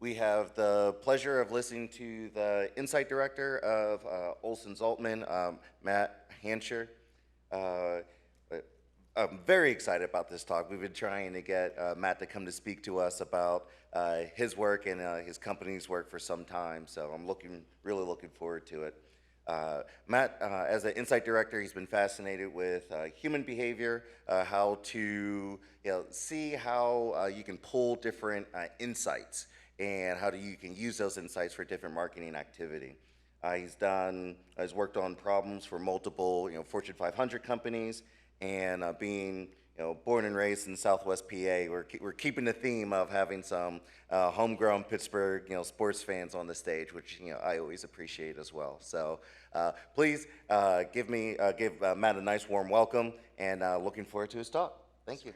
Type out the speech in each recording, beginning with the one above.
We have the pleasure of listening to the Insight Director of Olson Zaltman, Matt Hancher. Uh, I'm very excited about this talk. We've been trying to get Matt to come to speak to us about his work and his company's work for some time, so I'm really looking forward to it. Matt, as an Insight Director, he's been fascinated with human behavior, how to see how you can pull different insights and how you can use those insights for different marketing activity. He's worked on problems for multiple Fortune 500 companies, and being born and raised in Southwest PA, we're keeping the theme of having some homegrown Pittsburgh sports fans on the stage, which I always appreciate as well. So please give Matt a nice warm welcome, and looking forward to his talk. Thank you.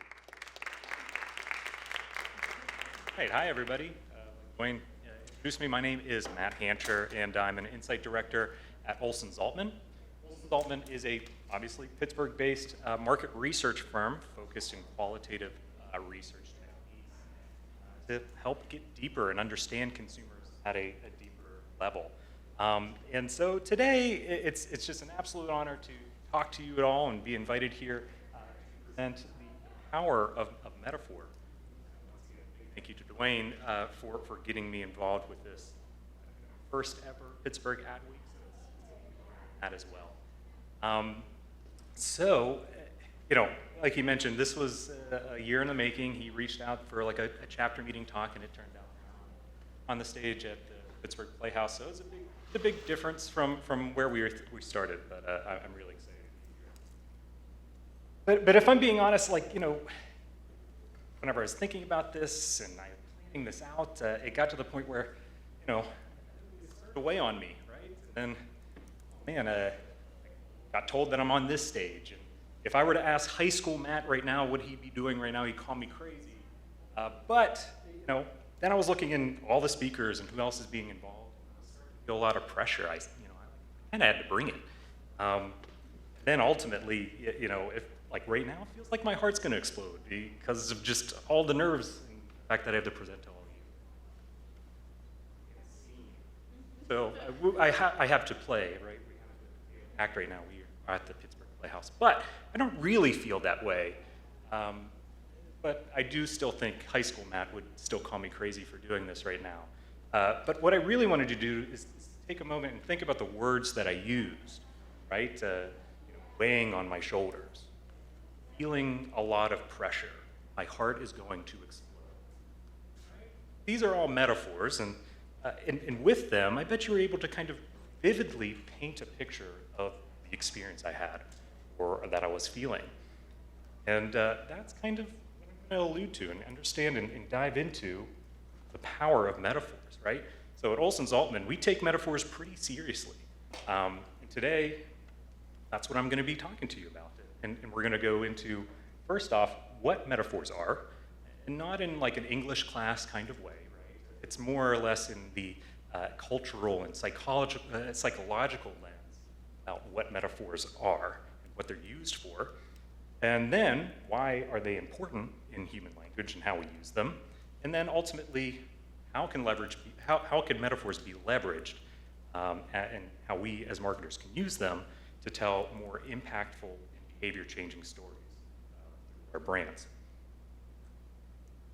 Great. Hi, everybody. Wayne introduced me. My name is Matt Hancher, and I'm an Insight Director at Olson Zaltman. Olson Zaltman is a obviously Pittsburgh-based market research firm focused in qualitative research techniques to help get deeper and understand consumers at a deeper level. And so today, it's just an absolute honor to talk to you all and be invited here to present the power of metaphor. Thank you to Dwayne for getting me involved with this first ever Pittsburgh Ad Week, that as well. So, like he mentioned, this was a year in the making. He reached out for like a chapter meeting talk, and it turned out on the stage at the Pittsburgh Playhouse. So it's a big difference from where we started, but I'm really excited. But if I'm being honest, whenever I was thinking about this and I was planning this out, it got to the point where, it started to weigh on me, right? And then, I got told that I'm on this stage. And if I were to ask high school Matt right now, what he'd be doing right now, he'd call me crazy. But then I was looking in all the speakers and who else is being involved. I started to feel a lot of pressure. I kind of had to bring it. Then ultimately, like right now, it feels like my heart's going to explode because of just all the nerves and the fact that I have to present to all of you. So I have to play, right? We have to act right now. We are at the Pittsburgh Playhouse. But I don't really feel that way. But I do still think high school Matt would still call me crazy for doing this right now. But what I really wanted to do is take a moment and think about the words that I used, right? Weighing on my shoulders. Feeling a lot of pressure. My heart is going to explode. These are all metaphors, and with them, I bet you were able to kind of vividly paint a picture of the experience I had, or that I was feeling. And that's kind of what I'm going to allude to and understand and dive into the power of metaphors, right? So at Olson Zaltman, we take metaphors pretty seriously. And today, that's what I'm going to be talking to you about. And we're going to go into, first off, what metaphors are, and not in like an English class kind of way, right? It's more or less in the cultural and psychological lens about what metaphors are and what they're used for. And then, why are they important in human language and how we use them? And then ultimately, how can metaphors be leveraged and how we as marketers can use them to tell more impactful behavior-changing stories through our brands.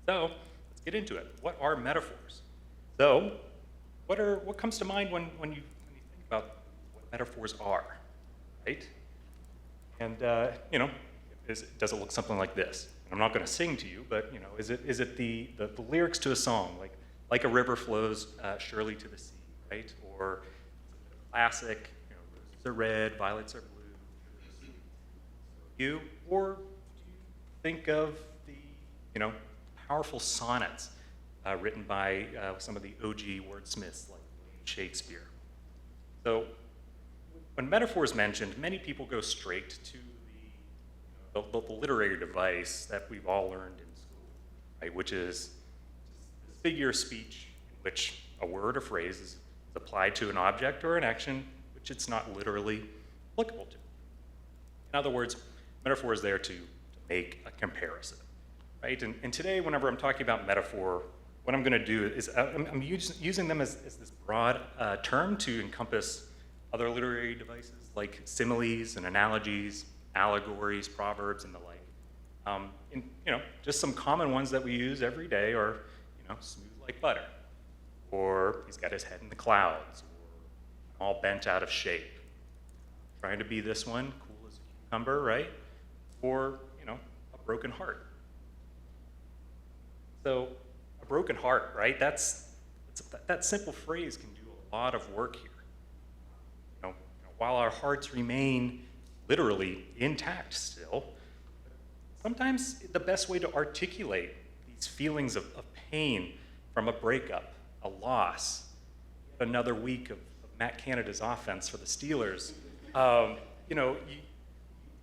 So let's get into it. What are metaphors? So what comes to mind when you think about what metaphors are, right? And does it look something like this? And I'm not going to sing to you, but is it the lyrics to a song like a river flows surely to the sea, right? Or classic, roses are red, violets are blue. Or do you think of the powerful sonnets written by some of the OG wordsmiths like Shakespeare? So when metaphor is mentioned, many people go straight to the literary device that we've all learned in school, right? Which is this figure of speech in which a word or phrase is applied to an object or an action which it's not literally applicable to. In other words, metaphor is there to make a comparison, right? And today, whenever I'm talking about metaphor, what I'm going to do is I'm using them as this broad term to encompass other literary devices like similes and analogies, allegories, proverbs, and the like. And, just some common ones that we use every day are, smooth like butter, or he's got his head in the clouds, or all bent out of shape. Trying to be this one, cool as a cucumber, right? Or, a broken heart. So, a broken heart, right? That simple phrase can do a lot of work here. While our hearts remain literally intact still, sometimes the best way to articulate these feelings of pain from a breakup, a loss, another week of Matt Canada's offense for the Steelers,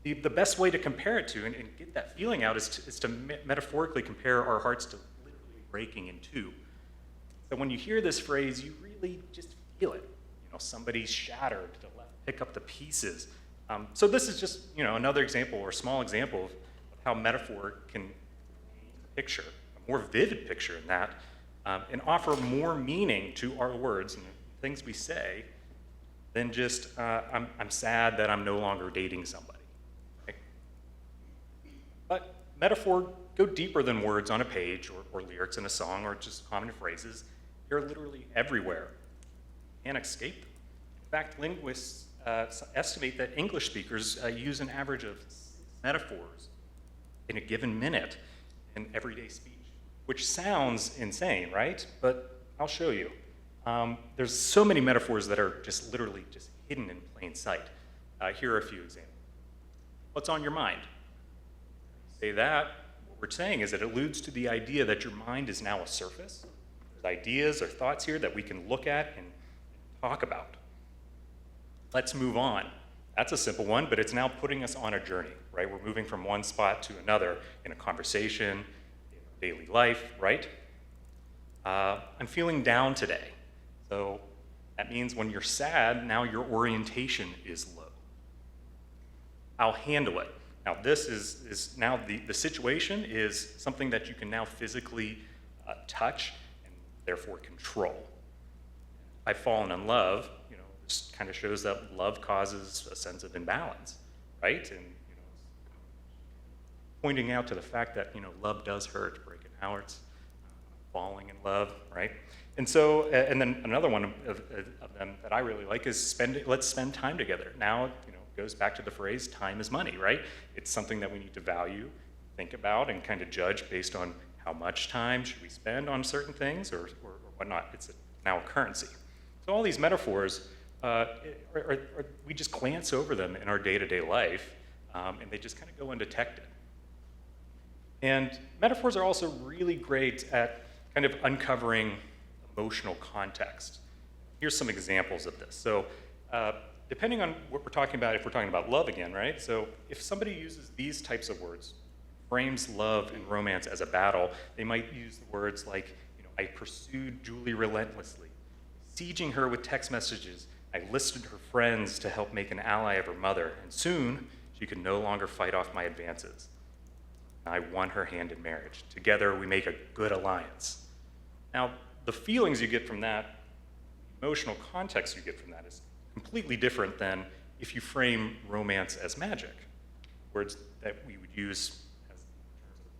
the best way to compare it to and get that feeling out is to metaphorically compare our hearts to literally breaking in two. So when you hear this phrase, you really just feel it. Somebody's shattered, pick up the pieces. So this is just another example or small example of how metaphor can picture, a more vivid picture in that, and offer more meaning to our words and the things we say than just, I'm sad that I'm no longer dating somebody. Right? But metaphor go deeper than words on a page or lyrics in a song or just common phrases. They're literally everywhere. Can't escape them. In fact, linguists estimate that English speakers use an average of 6 metaphors in a given minute in everyday speech, which sounds insane, right? But I'll show you. There's so many metaphors that are just literally just hidden in plain sight. Here are a few examples. What's on your mind? Say that, what we're saying is it alludes to the idea that your mind is now a surface. There's ideas or thoughts here that we can look at and talk about. Let's move on. That's a simple one, but it's now putting us on a journey, right? We're moving from one spot to another in a conversation, in daily life, right? I'm feeling down today. So that means when you're sad, now your orientation is low. I'll handle it. Now this is now the situation is something that you can now physically touch and therefore control. I've fallen in love. This kind of shows that love causes a sense of imbalance, right? And pointing out to the fact that love does hurt, breaking hearts, falling in love, right? And so, and then another one of them that I really like is let's spend time together. Now, it goes back to the phrase, time is money, right? It's something that we need to value, think about, and kind of judge based on how much time should we spend on certain things or whatnot. It's now a currency. So all these metaphors, we just glance over them in our day-to-day life, and they just kind of go undetected. And metaphors are also really great at kind of uncovering emotional context. Here's some examples of this. So depending on what we're talking about, if we're talking about love again, right? So if somebody uses these types of words, frames love and romance as a battle, they might use the words like, I pursued Julie relentlessly, sieging her with text messages. I listed her friends to help make an ally of her mother, and soon she could no longer fight off my advances. I won her hand in marriage. Together we make a good alliance. Now, the feelings you get from that, emotional context you get from that is completely different than if you frame romance as magic. Words that we would use as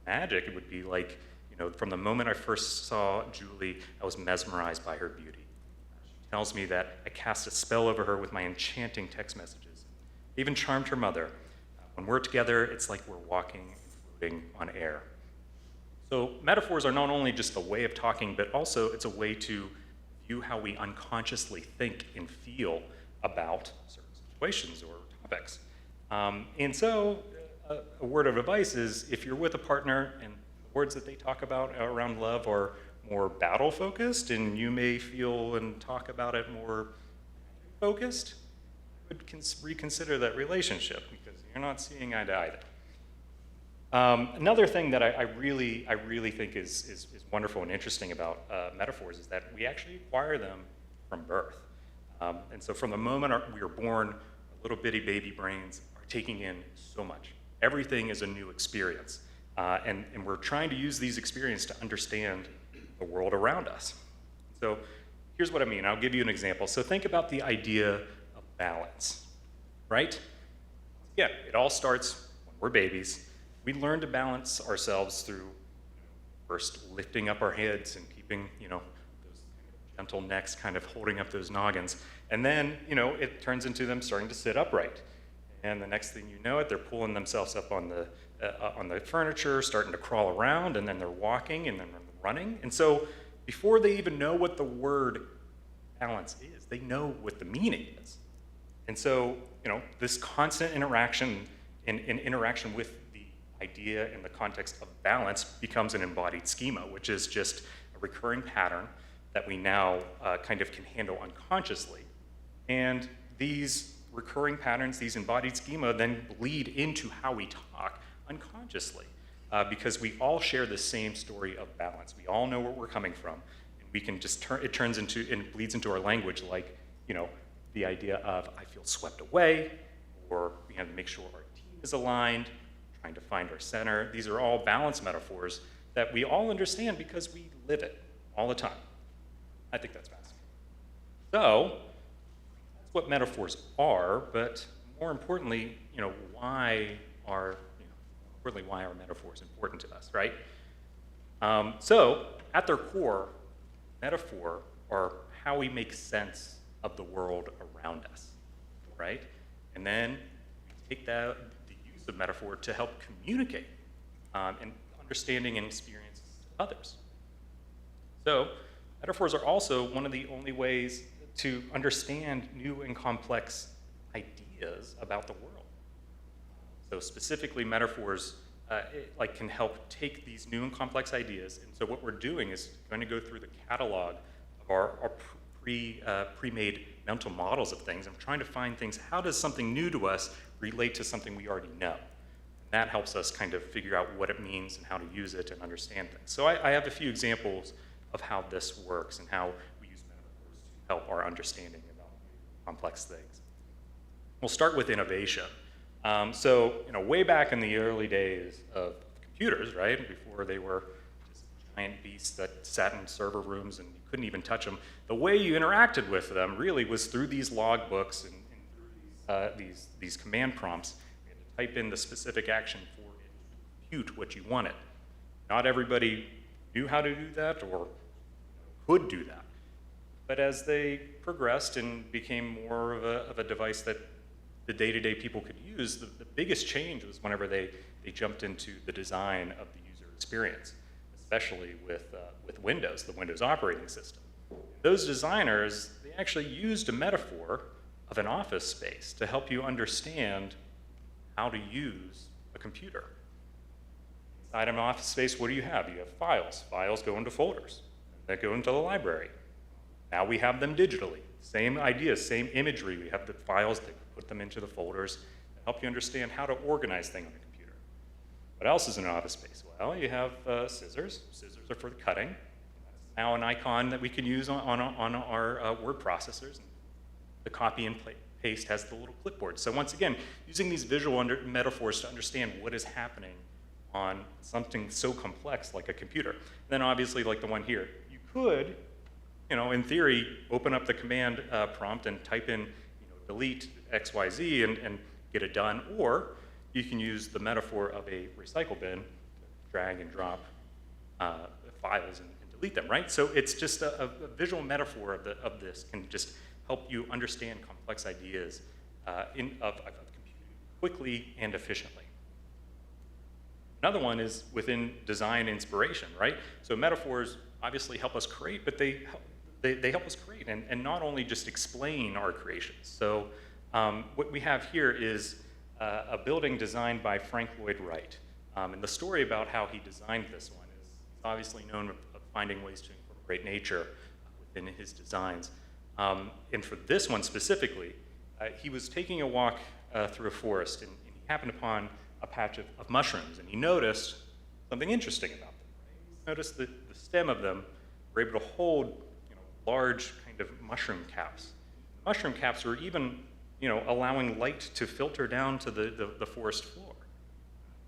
magic, it would be like, from the moment I first saw Julie, I was mesmerized by her beauty. Tells me that I cast a spell over her with my enchanting text messages. I even charmed her mother. When we're together, it's like we're walking and floating on air. So metaphors are not only just a way of talking, but also it's a way to view how we unconsciously think and feel about certain situations or topics. And so a word of advice is if you're with a partner and the words that they talk about around love are more battle-focused, and you may feel and talk about it more focused, I would reconsider that relationship because you're not seeing eye to eye there. Another thing that I really think is wonderful and interesting about metaphors is that we actually acquire them from birth. And so from the moment we are born, our little bitty baby brains are taking in so much. Everything is a new experience. And we're trying to use these experiences to understand the world around us. So here's what I mean. I'll give you an example. So think about the idea of balance, right? Yeah, it all starts when we're babies. We learn to balance ourselves through first lifting up our heads and keeping, those gentle necks kind of holding up those noggins. And then, it turns into them starting to sit upright. And the next thing you know it, they're pulling themselves up on the furniture, starting to crawl around, and then they're walking, and then they're running. And so before they even know what the word balance is, they know what the meaning is. And so, this constant interaction and interaction with the idea in the context of balance becomes an embodied schema, which is just a recurring pattern that we now kind of can handle unconsciously. And these recurring patterns, these embodied schema, then bleed into how we talk unconsciously, because we all share the same story of balance. We all know where we're coming from, and we can just it bleeds into our language, like, the idea of I feel swept away, or we have to make sure our team is aligned, trying to find our center. These are all balance metaphors that we all understand because we live it all the time. I think that's fascinating. So that's what metaphors are, but more importantly, why are metaphors important to us, right? So at their core, metaphor are how we make sense of the world around us, right? And then we take the use of metaphor to help communicate and understanding and experiences to others. So metaphors are also one of the only ways to understand new and complex ideas about the world. So specifically, metaphors can help take these new and complex ideas. And so what we're doing is going to go through the catalog of our pre-made mental models of things. I'm trying to find things, how does something new to us relate to something we already know? And that helps us kind of figure out what it means and how to use it and understand things. So I have a few examples of how this works and how we use metaphors to help our understanding about complex things. We'll start with innovation. Way back in the early days of computers, right, before they were just giant beasts that sat in server rooms and you couldn't even touch them, the way you interacted with them really was through these logbooks and through these command prompts. You had to type in the specific action for it to compute what you wanted. Not everybody knew how to do that or could do that. But as they progressed and became more of a device that the day-to-day people could use, the biggest change was whenever they jumped into the design of the user experience, especially with Windows, the Windows operating system. Those designers, they actually used a metaphor of an office space to help you understand how to use a computer. Inside of an office space, what do you have? You have files. Files go into folders that go into the library. Now we have them digitally. Same ideas, same imagery. We have the files that put them into the folders that help you understand how to organize things on a computer. What else is in an office space? Well, you have scissors. Scissors are for the cutting. That's now an icon that we can use on our word processors. The copy and paste has the little clipboard. So once again, using these visual metaphors to understand what is happening on something so complex like a computer. And then obviously, like the one here, you could, in theory, open up the command prompt and type in, delete XYZ and get it done, or you can use the metaphor of a recycle bin to drag and drop files and delete them, right? So it's just a visual metaphor of this can just help you understand complex ideas of computing quickly and efficiently. Another one is within design inspiration, right? So metaphors obviously help us create, but they help us create and not only just explain our creations. So what we have here is a building designed by Frank Lloyd Wright. And the story about how he designed this one is he's obviously known of finding ways to incorporate nature within his designs. And for this one specifically, he was taking a walk through a forest and he happened upon a patch of mushrooms, and he noticed something interesting about them. Right? He noticed that the stem of them were able to hold large kind of mushroom caps. The mushroom caps were even allowing light to filter down to the forest floor.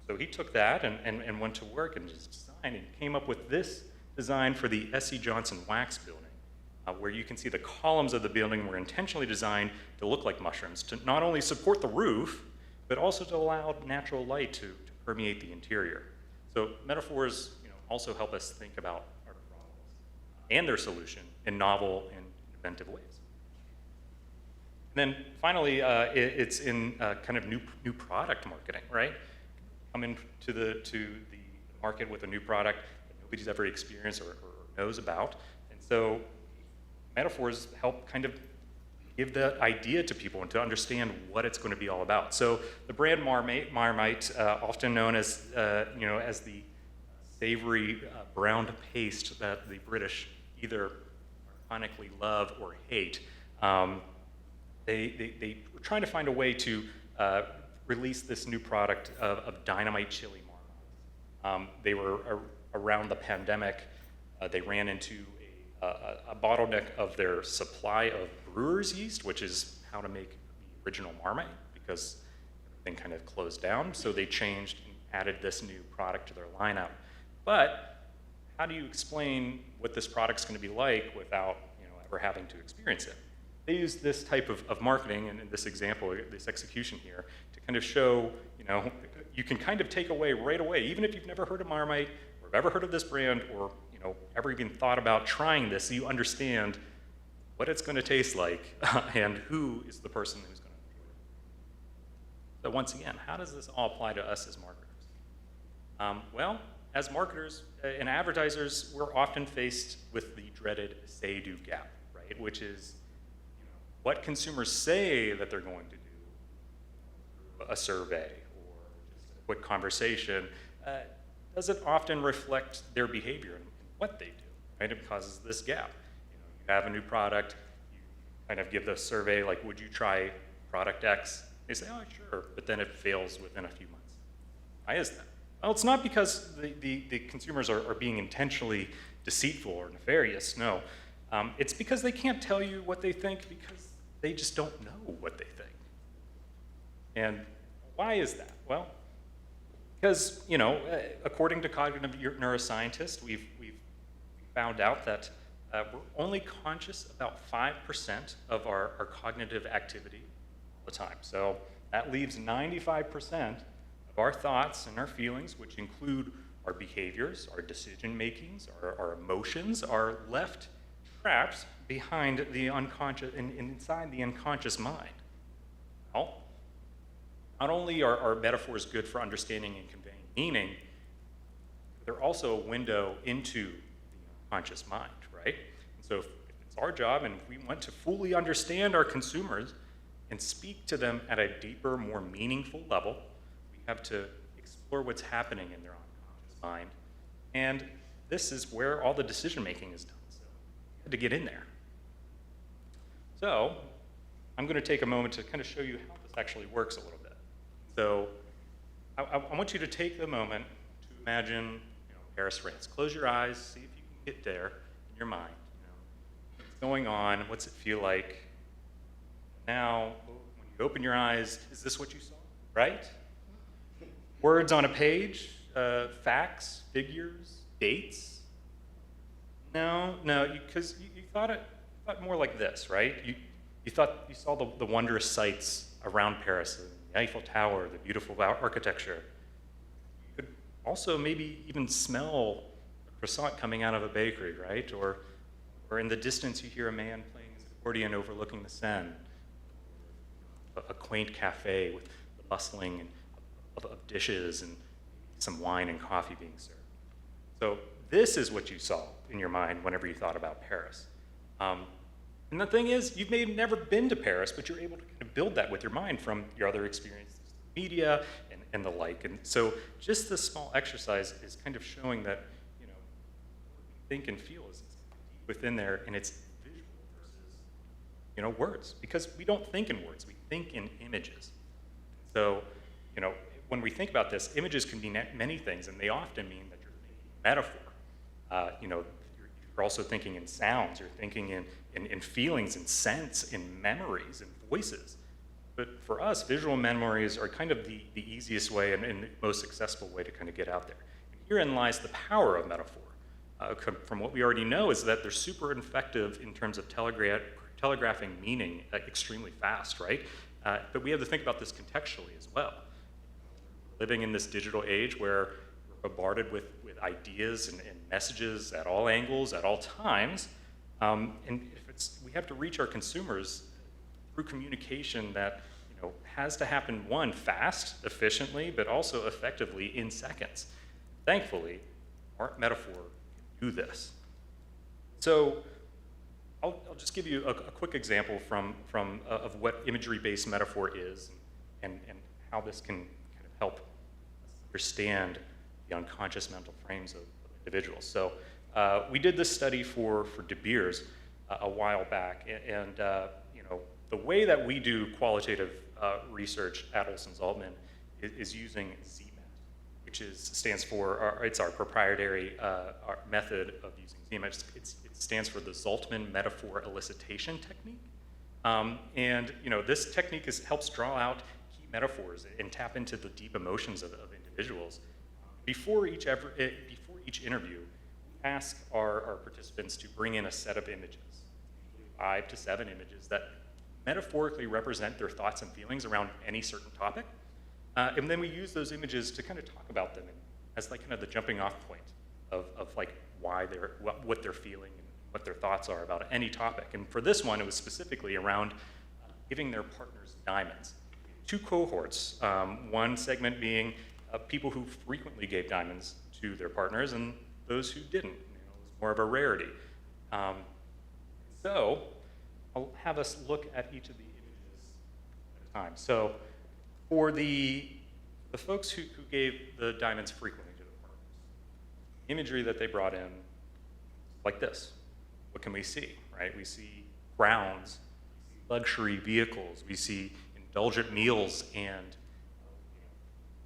So he took that and went to work and just designed and came up with this designed for the S.E. Johnson Wax building, where you can see the columns of the building were intentionally designed to look like mushrooms, to not only support the roof, but also to allow natural light to permeate the interior. So metaphors, also help us think about our problems and their solution in novel and inventive ways. And then finally, it's in kind of new product marketing, right? Come into the market with a new product that nobody's ever experienced or knows about. And so metaphors help kind of give the idea to people and to understand what it's going to be all about. So the brand Marmite, often known as, as the savory browned paste that the British either ironically love or hate, they were trying to find a way to release this new product of dynamite chili Marmite. They were around the pandemic. They ran into a bottleneck of their supply of brewer's yeast, which is how to make the original Marmite, because everything kind of closed down. So they changed and added this new product to their lineup. But how do you explain what this product's going to be like without ever having to experience it? They use this type of marketing, and in this example, this execution here, to kind of show, you can kind of take away right away, even if you've never heard of Marmite, or have ever heard of this brand, or ever even thought about trying this, you understand what it's going to taste like and who is the person who's going to enjoy it. So once again, how does this all apply to us as marketers? Well, as marketers and advertisers, we're often faced with the dreaded say-do gap, right? Which is what consumers say that they're going to do, a survey or just a quick conversation, doesn't often reflect their behavior and what they do, right? It causes this gap. You have a new product, you kind of give the survey, like, would you try product X? They say, oh, sure, but then it fails within a few months. Why is that? Well, it's not because the consumers are being intentionally deceitful or nefarious, no. It's because they can't tell you what they think because they just don't know what they think. And why is that? Well, because, according to cognitive neuroscientists, we've found out that we're only conscious about 5% of our cognitive activity all the time. So that leaves 95% of our thoughts and our feelings, which include our behaviors, our decision makings, our emotions, are left trapped behind the unconscious, inside the unconscious mind. Well, not only are metaphors good for understanding and conveying meaning, they're also a window into the unconscious mind, right? And so if it's our job and if we want to fully understand our consumers and speak to them at a deeper, more meaningful level, we have to explore what's happening in their unconscious mind. And this is where all the decision making is done. So we had to get in there. So I'm going to take a moment to kind of show you how this actually works a little bit. So I want you to take the moment to imagine Paris, France. Close your eyes, see if you can get there in your mind. What's going on? What's it feel like? Now, when you open your eyes, is this what you saw? Right? Words on a page, facts, figures, dates? No, because you thought more like this, right? You thought you saw the wondrous sights around Paris, the Eiffel Tower, the beautiful architecture. You could also maybe even smell a croissant coming out of a bakery, right? Or in the distance you hear a man playing his accordion overlooking the Seine. A quaint cafe with the bustling of dishes and some wine and coffee being served. So this is what you saw in your mind whenever you thought about Paris. And the thing is, you may have never been to Paris, but you're able to kind of build that with your mind from your other experiences, media and the like. And so just this small exercise is kind of showing that, what we think and feel is within there, and it's visual versus, words. Because we don't think in words, we think in images. So, when we think about this, images can mean many things, and they often mean that you're thinking metaphor. You're also thinking in sounds, you're thinking in feelings, in scents, in memories, in voices. But for us, visual memories are kind of the easiest way and the most accessible way to kind of get out there. And herein lies the power of metaphor. from what we already know is that they're super effective in terms of telegraphing meaning extremely fast, right? But we have to think about this contextually as well. Living in this digital age where we're bombarded with ideas and messages at all angles, at all times, and if we have to reach our consumers through communication that has to happen, one, fast, efficiently, but also effectively in seconds. Thankfully, our metaphor can do this. So I'll just give you a quick example of what imagery-based metaphor is and how this can kind of help us understand the unconscious mental frames of individuals. So we did this study for De Beers a while back, and the way that we do qualitative research at Olson Zaltman is using ZMAT, which stands for, it's our proprietary our method of using ZMAT. It stands for the Zaltman Metaphor Elicitation Technique. And this technique helps draw out key metaphors and tap into the deep emotions of individuals. Before each interview, we ask our participants to bring in a set of images, 5 to 7 images that metaphorically represent their thoughts and feelings around any certain topic. And then we use those images to kind of talk about them as like kind of the jumping off point of like why what they're feeling and what their thoughts are about any topic. And for this one, it was specifically around giving their partners diamonds. 2 cohorts, one segment being people who frequently gave diamonds to their partners and those who didn't. It was more of a rarity. So I'll have us look at each of the images at a time. So for the folks who gave the diamonds frequently to their partners, imagery that they brought in, like this. What can we see, right? We see crowns, luxury vehicles, we see indulgent meals and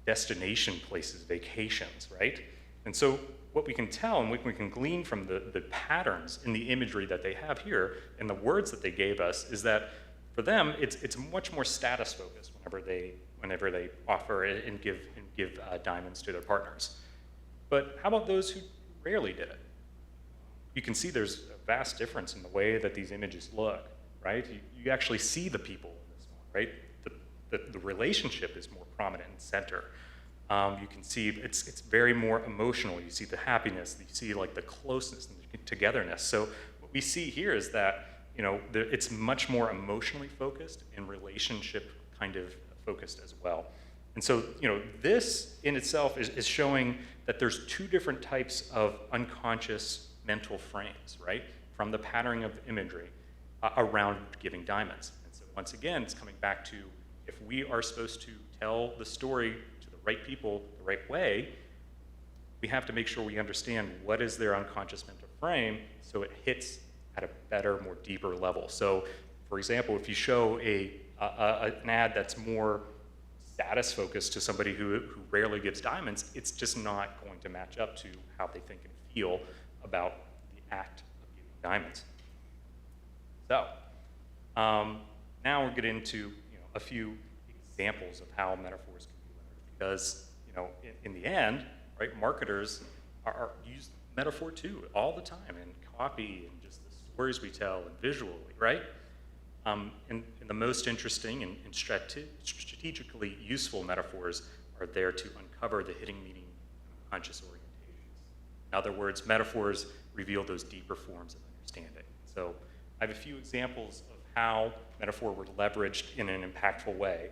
destination places, vacations, right? And so what we can tell and what we can glean from the patterns in the imagery that they have here and the words that they gave us is that for them, it's much more status focused whenever they offer and give diamonds to their partners. But how about those who rarely did it? You can see there's a vast difference in the way that these images look, right? You actually see the people in this one, right? The relationship is more prominent and center. You can see it's very more emotional. You see the happiness, you see like the closeness and the togetherness. So what we see here is that it's much more emotionally focused and relationship kind of focused as well. And so this in itself is showing that there's 2 different types of unconscious mental frames, right? From the patterning of imagery around giving diamonds. And so once again, it's coming back to if we are supposed to tell the story to the right people the right way, we have to make sure we understand what is their unconscious mental frame so it hits at a better, more deeper level. So for example, if you show an ad that's more status focused to somebody who rarely gives diamonds, it's just not going to match up to how they think and feel about the act of giving diamonds. So now we'll get into a few examples of how metaphors can be leveraged because in the end, right, marketers use metaphor too all the time in copy and just the stories we tell and visually, right? And the most interesting and strategically useful metaphors are there to uncover the hidden meaning of conscious orientations. In other words, metaphors reveal those deeper forms of understanding. So I have a few examples of how metaphor were leveraged in an impactful way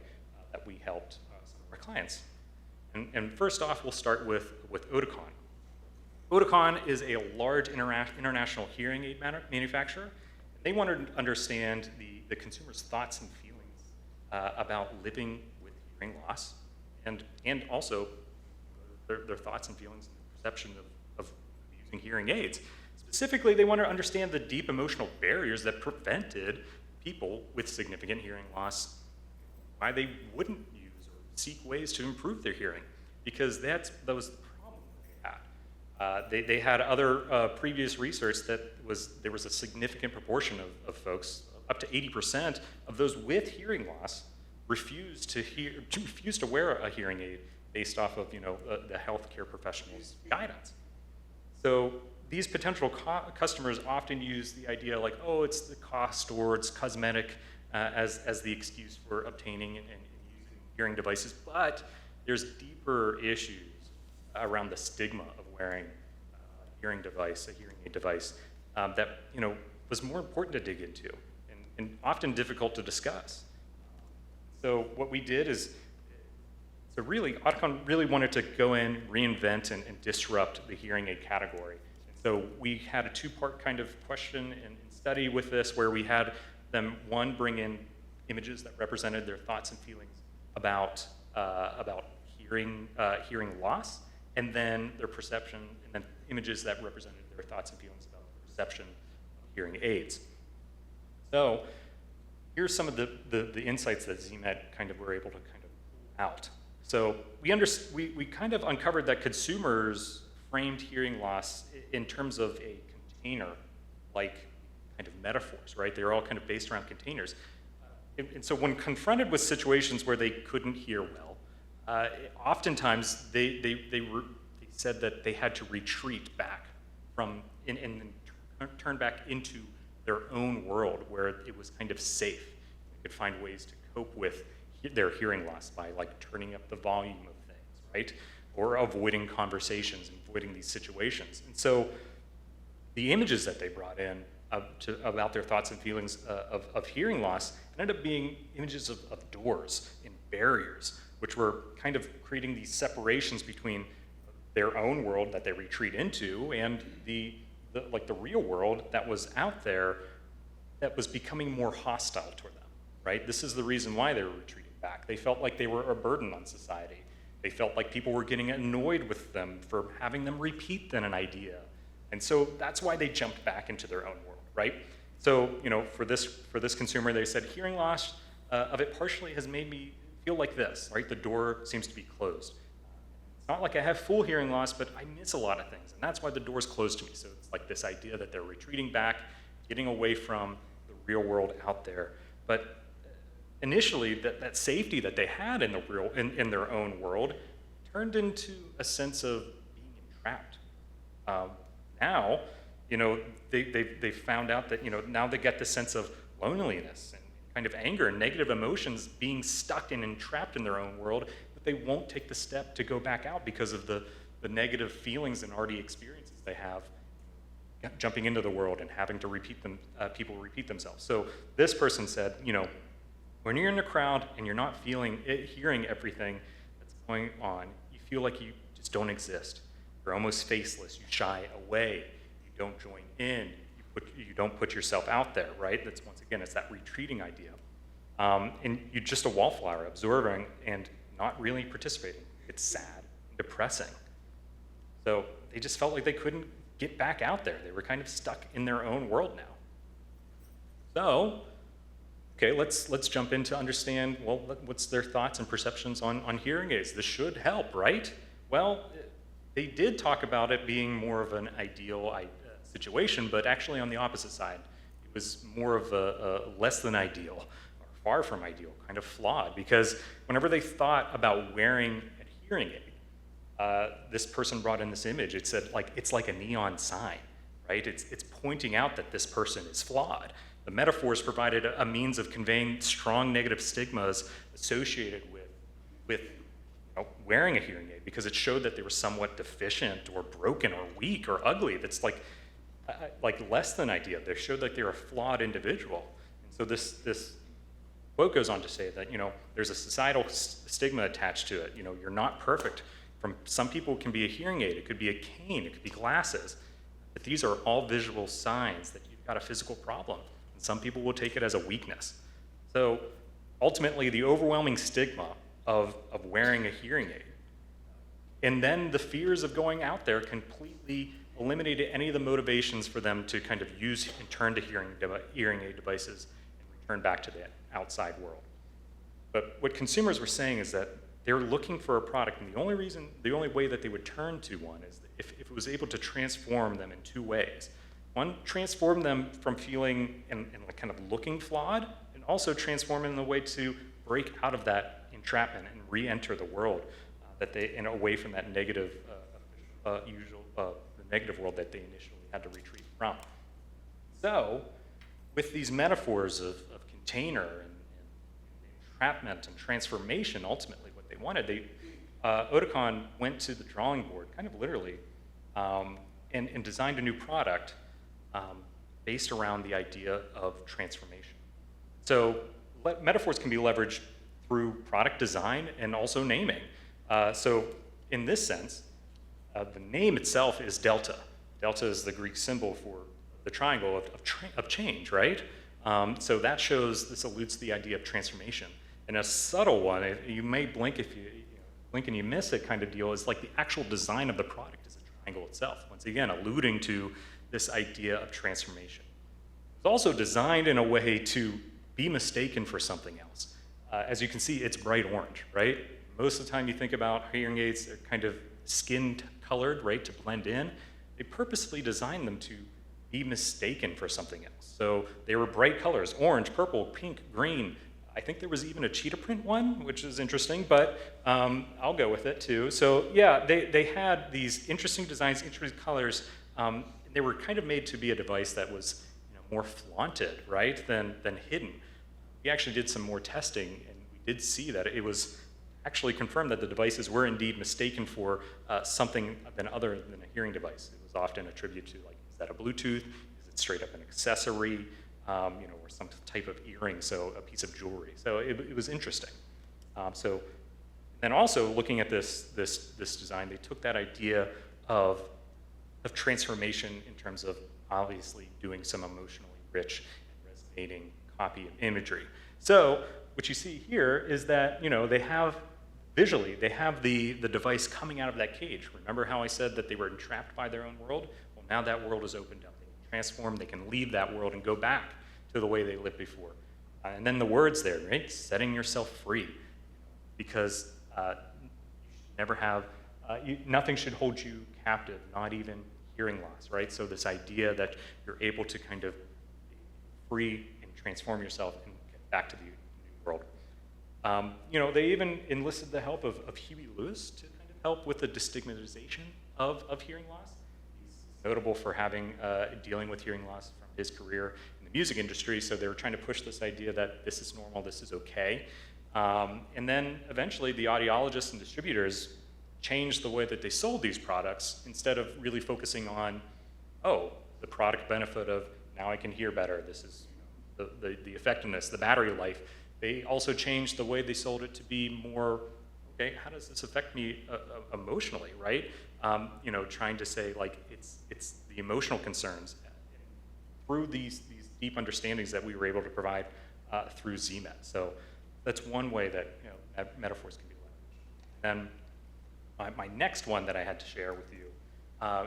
that we helped some of our clients. And first off, we'll start with Oticon. Oticon is a large international hearing aid manufacturer. They wanted to understand the consumer's thoughts and feelings about living with hearing loss and also their thoughts and feelings and perception of using hearing aids. Specifically, they wanted to understand the deep emotional barriers that prevented people with significant hearing loss, why they wouldn't use or seek ways to improve their hearing, because that was the problem that they had. They had other previous research that there was a significant proportion of folks, up to 80% of those with hearing loss, refused to wear a hearing aid based off of the healthcare professional's guidance. So these potential customers often use the idea like, oh, it's the cost or it's cosmetic as the excuse for obtaining and using hearing devices, but there's deeper issues around the stigma of wearing a hearing aid device, that was more important to dig into and often difficult to discuss. So what we did is, Audicon really wanted to go in, reinvent, and disrupt the hearing aid category. And so we had a two-part kind of question and study with this, where we had them, one, bring in images that represented their thoughts and feelings about hearing loss, and then their perception, and then images that represented their thoughts and feelings about the perception of hearing aids. So here's some of the insights that ZMED kind of were able to kind of pull out. So we kind of uncovered that consumers framed hearing loss in terms of a container-like kind of metaphors, right? They're all kind of based around containers. And so when confronted with situations where they couldn't hear well, oftentimes they said that they had to retreat back from and turn back into their own world where it was kind of safe. They could find ways to cope with their hearing loss by like turning up the volume of things, right? Or avoiding conversations and avoiding these situations. And so the images that they brought in about their thoughts and feelings of hearing loss ended up being images of doors and barriers, which were kind of creating these separations between their own world that they retreat into and the real world that was out there that was becoming more hostile toward them, right? This is the reason why they were retreating back. They felt like they were a burden on society. They felt like people were getting annoyed with them for having them repeat then an idea. And so that's why they jumped back into their own world, right? So, for this consumer, they said, hearing loss of it partially has made me feel like this, right? The door seems to be closed. It's not like I have full hearing loss, but I miss a lot of things, and that's why the door's closed to me. So it's like this idea that they're retreating back, getting away from the real world out there. But initially, that safety that they had in their own world turned into a sense of being entrapped. Now, they found out that now they get the sense of loneliness and kind of anger and negative emotions being stuck and entrapped in their own world, but they won't take the step to go back out because of the negative feelings and already experiences they have jumping into the world and having to people repeat themselves. So this person said, when you're in a crowd and you're not hearing everything that's going on, you feel like you just don't exist. You're almost faceless. You shy away. You don't join in. You don't put yourself out there, right? That's, once again, it's that retreating idea. And you're just a wallflower, absorbing and not really participating. It's sad, depressing. So they just felt like they couldn't get back out there. They were kind of stuck in their own world now. So, okay, let's jump in to understand, well, what's their thoughts and perceptions on hearing aids? This should help, right? Well, they did talk about it being more of an ideal situation, but actually on the opposite side, it was more of a less than ideal, or far from ideal, kind of flawed, because whenever they thought about wearing a hearing aid, this person brought in this image. It said, it's like a neon sign, right? It's pointing out that this person is flawed. The metaphors provided a means of conveying strong negative stigmas associated with wearing a hearing aid, because it showed that they were somewhat deficient or broken or weak or ugly. That's like less than ideal. They showed that they're a flawed individual. And so this quote goes on to say that there's a societal stigma attached to it. You're not perfect. Some people it can be a hearing aid, it could be a cane, it could be glasses. But these are all visual signs that you've got a physical problem. And some people will take it as a weakness. So ultimately, the overwhelming stigma of wearing a hearing aid, and then the fears of going out there completely eliminated any of the motivations for them to kind of use and turn to hearing aid devices and return back to the outside world. But what consumers were saying is that they're looking for a product, and the only way that they would turn to one is if it was able to transform them in two ways. One, transform them from feeling and kind of looking flawed, and also transform them in a way to break out of that entrapment and re-enter the world and away from that negative, the negative world that they initially had to retreat from. So, with these metaphors of container and entrapment and transformation, ultimately what they wanted, Oticon went to the drawing board, kind of literally, and designed a new product based around the idea of transformation. So metaphors can be leveraged through product design and also naming. So in this sense, the name itself is delta. Delta is the Greek symbol for the triangle of change, right? So that shows, this alludes to the idea of transformation. And a subtle one, you may blink if you blink and you miss it kind of deal, is like the actual design of the product is a triangle itself. Once again, alluding to this idea of transformation. It's also designed in a way to be mistaken for something else. As you can see, it's bright orange, right? Most of the time you think about hearing aids, they're kind of skin colored, right, to blend in. They purposely designed them to be mistaken for something else. So they were bright colors, orange, purple, pink, green. I think there was even a cheetah print one, which is interesting, but I'll go with it too. So yeah, they had these interesting designs, interesting colors. They were kind of made to be a device that was more flaunted, right, than hidden. We actually did some more testing, and we did see that it was actually confirmed that the devices were indeed mistaken for something other than a hearing device. It was often attributed to, like, is that a Bluetooth? Is it straight up an accessory? Or some type of earring, so a piece of jewelry. So it was interesting. So then also looking at this design, they took that idea of transformation in terms of obviously doing some emotionally rich and resonating copy of imagery. So what you see here is that they have visually, they have the device coming out of that cage. Remember how I said that they were entrapped by their own world? Well, now that world is opened up. They can transform, they can leave that world and go back to the way they lived before. And then the words there, right? Setting yourself free. Because you should never have, nothing should hold you captive, not even hearing loss, right? So this idea that you're able to kind of free and transform yourself and get back to the new world. They even enlisted the help of Huey Lewis to kind of help with the destigmatization of hearing loss. He's notable for having dealing with hearing loss from his career in the music industry, so they were trying to push this idea that this is normal, this is okay. And then eventually the audiologists and distributors changed the way that they sold these products instead of really focusing on, the product benefit of now I can hear better, this is the effectiveness, the battery life. They also changed the way they sold it to be more, okay, how does this affect me emotionally, right? Trying to say, like, it's the emotional concerns through these deep understandings that we were able to provide through ZMET. So that's one way that metaphors can be leveraged. And my next one that I had to share with you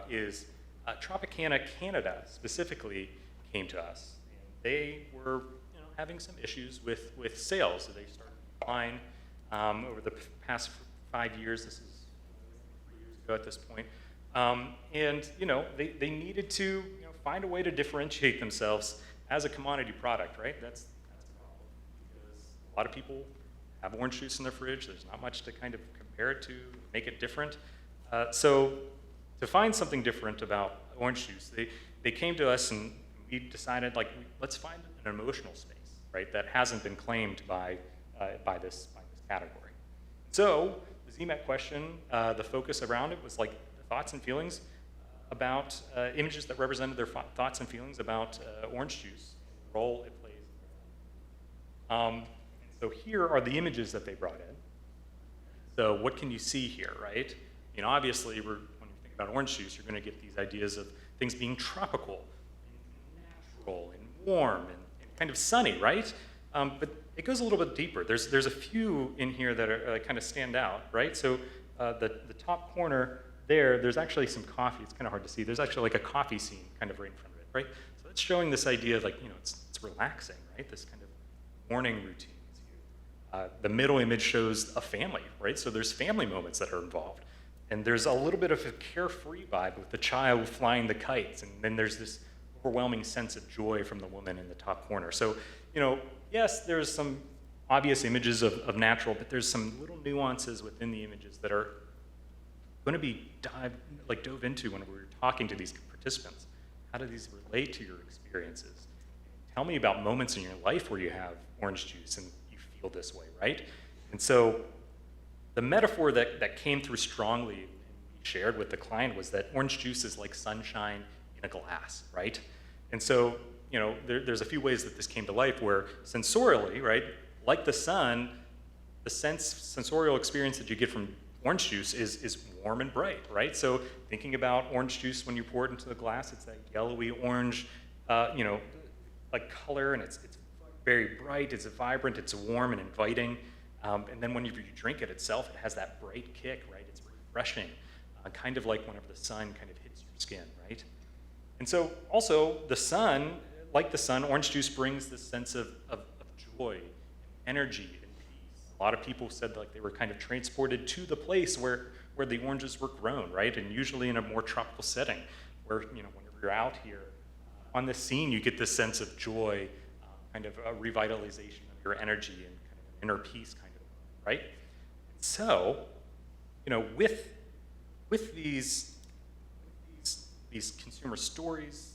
is Tropicana Canada specifically came to us. And they were having some issues with sales. So they started decline over the past 5 years. This is 3 years ago at this point. They needed to find a way to differentiate themselves as a commodity product, right? That's a problem. Because a lot of people have orange juice in their fridge. There's not much to kind of compare it to, make it different. So to find something different about orange juice, they came to us and we decided, like, let's find an emotional space, right, that hasn't been claimed by this category. So the ZMET question, the focus around it was like the thoughts and feelings about images that represented their thoughts and feelings about orange juice, and the role it plays in their life. So here are the images that they brought in. So what can you see here, right? Obviously, when you think about orange juice, you're going to get these ideas of things being tropical, and natural, and warm, and kind of sunny, right? But it goes a little bit deeper. There's a few in here that are kind of stand out, right? So the top corner there's actually some coffee. It's kind of hard to see. There's actually like a coffee scene kind of right in front of it, right? So it's showing this idea of, like, it's relaxing, right? This kind of morning routine. The middle image shows a family, right? So there's family moments that are involved. And there's a little bit of a carefree vibe with the child flying the kites. And then there's this overwhelming sense of joy from the woman in the top corner. So, yes, there's some obvious images of natural, but there's some little nuances within the images that are going to be dove into when we were talking to these participants. How do these relate to your experiences? Tell me about moments in your life where you have orange juice and you feel this way, right? And so the metaphor that came through strongly and we shared with the client was that orange juice is like sunshine in a glass, right? And so, there's a few ways that this came to life where sensorially, right, like the sun, the sensorial experience that you get from orange juice is warm and bright, right? So thinking about orange juice when you pour it into the glass, it's that yellowy orange, like color, and it's very bright, it's vibrant, it's warm and inviting. And then when you drink it itself, it has that bright kick, right? It's refreshing, kind of like whenever the sun kind of hits your skin, right? And so also the sun, like the sun, orange juice brings this sense of joy, energy, and peace. A lot of people said like they were kind of transported to the place where the oranges were grown, right? And usually in a more tropical setting, where whenever you're out here on this scene, you get this sense of joy, kind of a revitalization of your energy and kind of an inner peace kind of, right? So, with these consumer stories,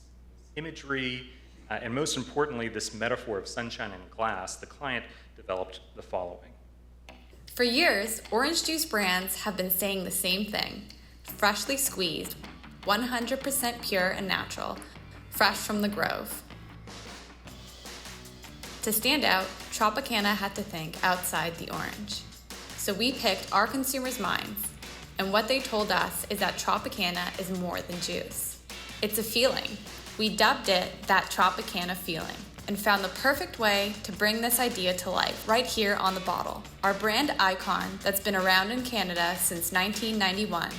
imagery, and most importantly, this metaphor of sunshine in glass, the client developed the following. For years, orange juice brands have been saying the same thing: freshly squeezed, 100% pure and natural, fresh from the grove. To stand out, Tropicana had to think outside the orange. So we picked our consumers' minds, and what they told us is that Tropicana is more than juice. It's a feeling. We dubbed it that Tropicana feeling, and found the perfect way to bring this idea to life right here on the bottle, our brand icon that's been around in Canada since 1991.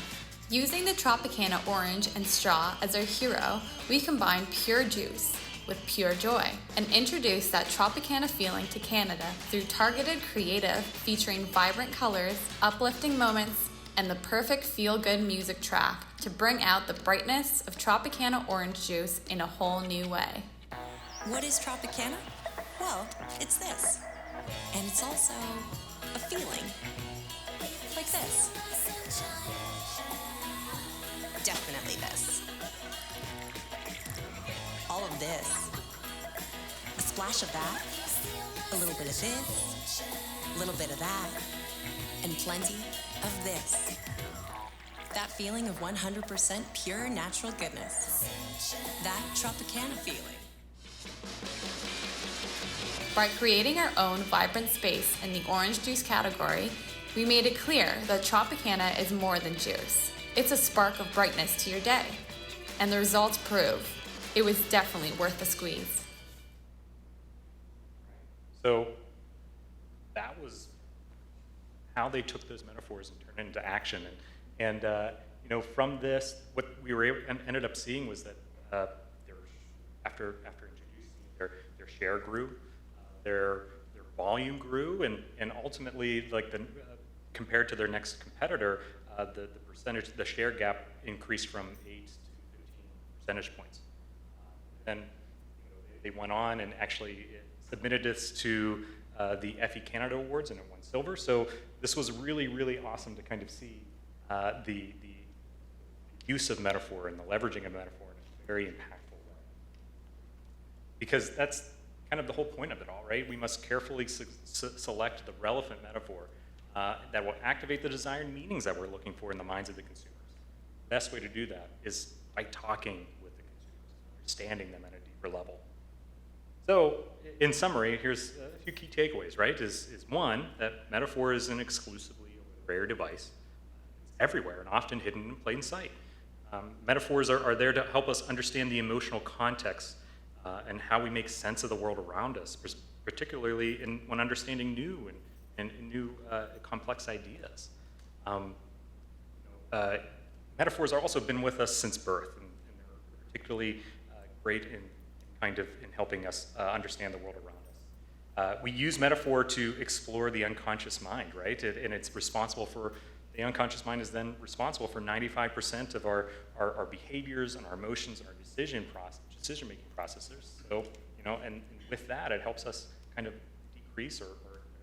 Using the Tropicana orange and straw as our hero, we combine pure juice with pure joy and introduce that Tropicana feeling to Canada through targeted creative featuring vibrant colors, uplifting moments, and the perfect feel-good music track to bring out the brightness of Tropicana orange juice in a whole new way. What is Tropicana? Well, it's this. And it's also a feeling. Like this. Definitely this. All of this. A splash of that. A little bit of this. A little bit of that. And plenty of this. That feeling of 100% pure natural goodness. That Tropicana feeling. By creating our own vibrant space in the orange juice category, we made it clear that Tropicana is more than juice. It's a spark of brightness to your day. And the results prove it was definitely worth the squeeze. So that was how they took those metaphors and turned it into action. And from this, what we ended up seeing was that after introducing their share grew, their volume grew, and ultimately, compared to their next competitor, the share gap increased from 8 to 15 percentage points. Then they went on and actually submitted this to the FE Canada Awards, and it won silver. So this was really, really awesome to kind of see the use of metaphor and the leveraging of metaphor in a very impactful way. Because that's kind of the whole point of it all, right? We must carefully select the relevant metaphor that will activate the desired meanings that we're looking for in the minds of the consumers. The best way to do that is by talking with the consumers, understanding them at a deeper level. So, in summary, here's a few key takeaways, right? Is one, that metaphor is an exclusively rare device. It's everywhere and often hidden in plain sight. Metaphors are there to help us understand the emotional context and how we make sense of the world around us, particularly when understanding new and new complex ideas. Metaphors have also been with us since birth, and they're particularly great in helping us understand the world around us. We use metaphor to explore the unconscious mind, right? And it's responsible for, the unconscious mind is then responsible for 95% of our behaviors and our emotions and our decision-making processes. So, and with that, it helps us kind of decrease or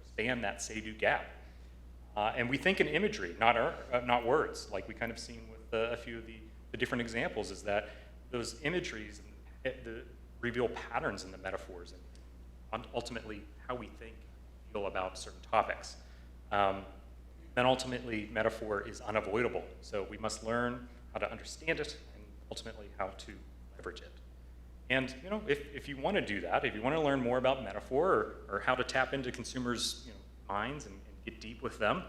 expand that say-do gap. And we think in imagery, not words, like we kind of seen with a few of the different examples, is that those imageries and the reveal patterns in the metaphors and ultimately how we think and feel about certain topics. Then ultimately, metaphor is unavoidable. So we must learn how to understand it and ultimately how to leverage it. And if you want to do that, if you want to learn more about metaphor or how to tap into consumers' minds and get deep with them,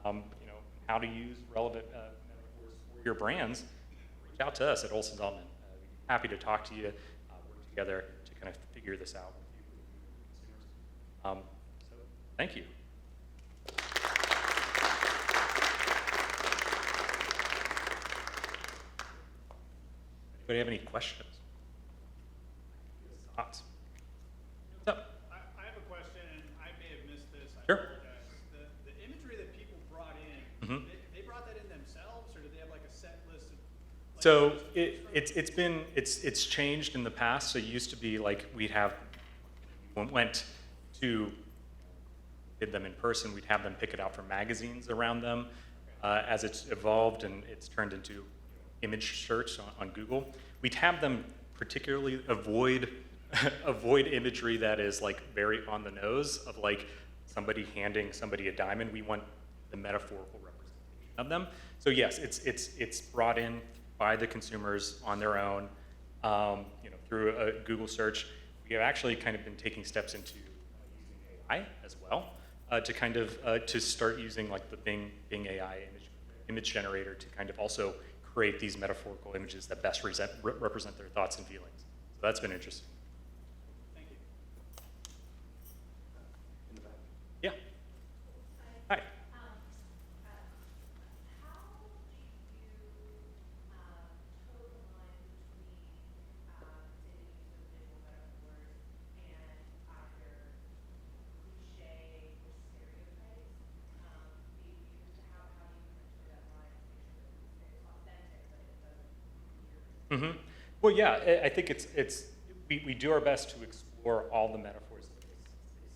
how to use relevant metaphors for your brands, reach out to us at Olson Zaltman. We'd be happy to talk to you, work together to kind of figure this out with you, consumers. So thank you. Anybody have any questions? Thoughts? What's up? I have a question, and I may have missed this. I Sure. apologize. The imagery that people brought in, Mhm. they brought that in themselves, or did they have like a set list of? Like, So customers from? it's changed in the past. So it used to be like we'd have did them in person. We'd have them pick it out from magazines around them. As it's evolved and it's turned into image search on Google, we'd have them particularly avoid imagery that is like very on the nose of like somebody handing somebody a diamond. We want the metaphorical representation of them. So yes, it's brought in by the consumers on their own, through a Google search. We have actually kind of been taking steps into using AI as well to kind of to start using like the Bing AI image generator to kind of also create these metaphorical images that best represent their thoughts and feelings. So that's been interesting. Thank you. Yeah. Hi. How do you toe the line between, say, the use of visual metaphors and either cliche or stereotypes? How do you toe that line to make sure that it's authentic, but it doesn't appear? Well, yeah, I think we do our best to explore all the metaphors that they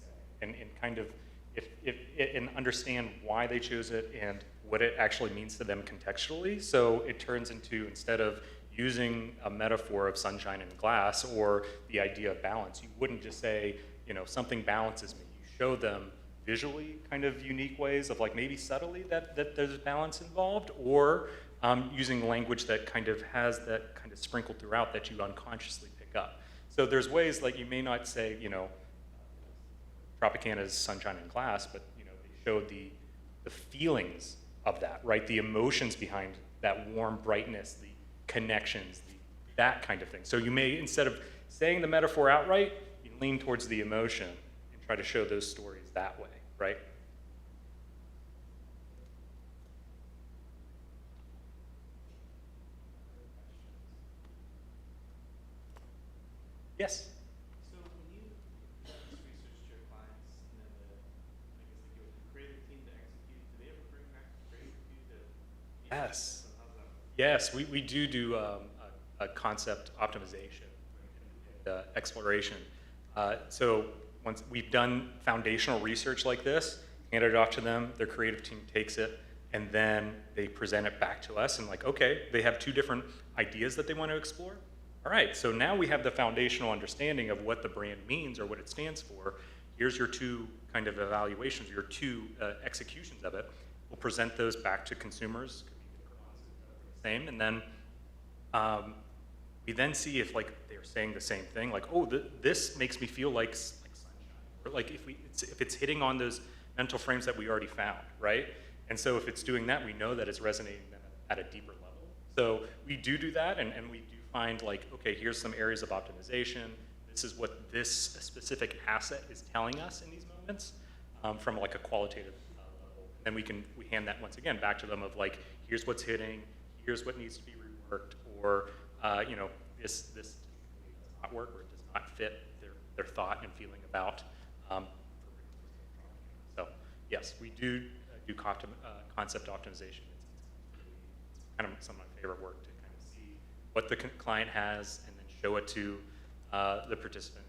say and kind of and understand why they choose it and what it actually means to them contextually. So it turns into, instead of using a metaphor of sunshine and glass or the idea of balance, you wouldn't just say, something balances me. You show them visually kind of unique ways of like maybe subtly that there's balance involved, or using language that kind of has that kind of sprinkled throughout that you unconsciously pick up. So there's ways like you may not say, Tropicana's sunshine and glass, but they show the feelings of that, right? The emotions behind that warm brightness, the connections, that kind of thing. So you may, instead of saying the metaphor outright, you lean towards the emotion and try to show those stories that way, right? Yes? So when you do this research to your clients, and then I guess like the creative team to execute, do they ever bring back the creative team to? Yes. How's that work? Yes, we do a concept optimization and exploration. So once we've done foundational research like this, handed it off to them, their creative team takes it, and then they present it back to us and like, okay, they have two different ideas that they want to explore. All right, so now we have the foundational understanding of what the brand means or what it stands for. Here's your two kind of evaluations, your two executions of it. We'll present those back to consumers, same, and then we then see if like they're saying the same thing, like, oh, this makes me feel like sunshine, or like if it's hitting on those mental frames that we already found, right? And so if it's doing that, we know that it's resonating at a deeper level. So we do that, and we do find like, okay, here's some areas of optimization. This is what this specific asset is telling us in these moments from like a qualitative level. Then we hand that once again back to them of like, here's what's hitting, here's what needs to be reworked, or this does not work, or it does not fit their thought and feeling about. So yes, we do concept optimization. It's kind of some of my favorite work to kind of see what the client has and then show it to the participant